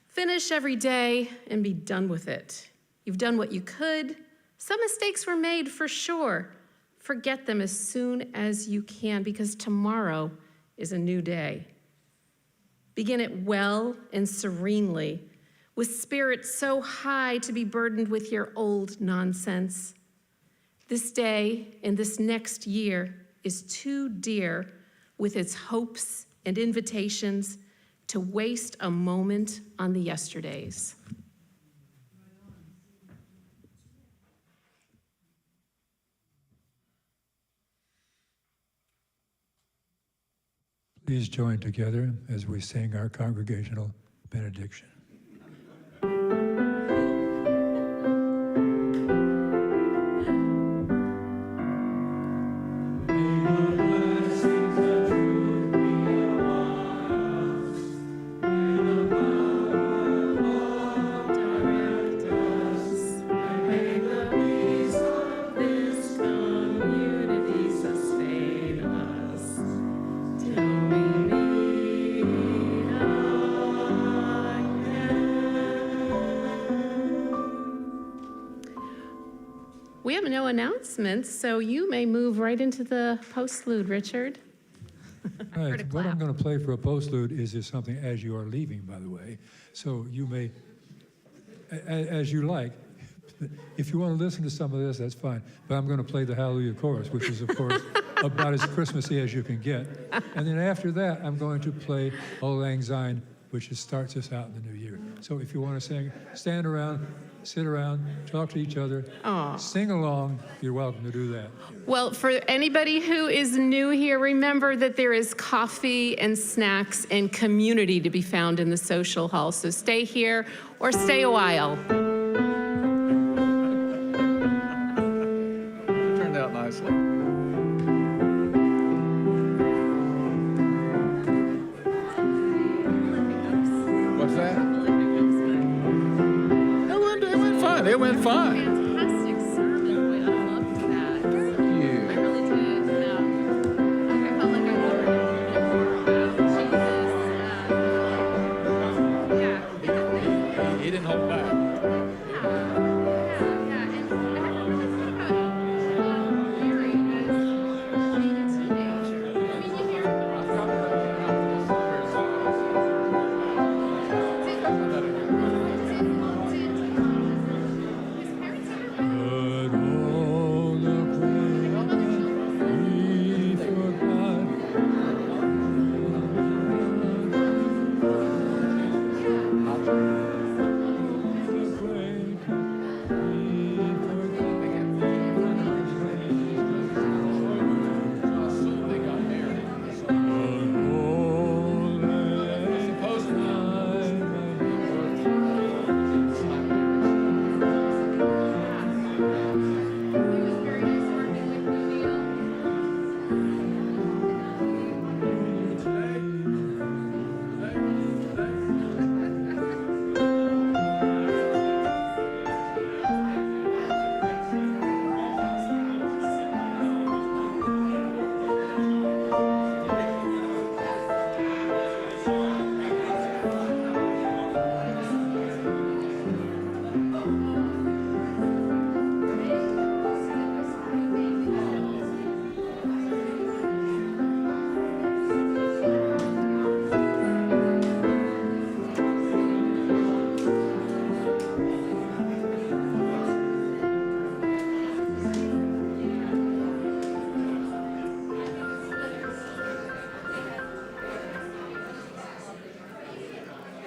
Finish every day and be done with it. You've done what you could. Some mistakes were made for sure. Forget them as soon as you can, because tomorrow is a new day. Begin it well and serenely, with spirit so high to be burdened with your old nonsense. This day and this next year is too dear, with its hopes and invitations, to waste a moment on the yesterdays.
Please join together as we sing our congregational benediction.
We have no announcements, so you may move right into the postlude, Richard.
All right, what I'm going to play for a postlude is something as you are leaving, by the way. So you may, as you like. If you want to listen to some of this, that's fine. But I'm going to play the Hallelujah Chorus, which is, of course, about as Christmassy as you can get. And then after that, I'm going to play Auld Lang Syne, which starts us out in the new year. So if you want to sing, stand around, sit around, talk to each other, sing along, you're welcome to do that.
Well, for anybody who is new here, remember that there is coffee and snacks and community to be found in the social hall. So stay here or stay a while.
Turned out nicely. What's that? It went fine.
Fantastic sermon. I loved that.
Thank you.
I really did. I felt like I learned more about Jesus.
He didn't hold back.
Thank you.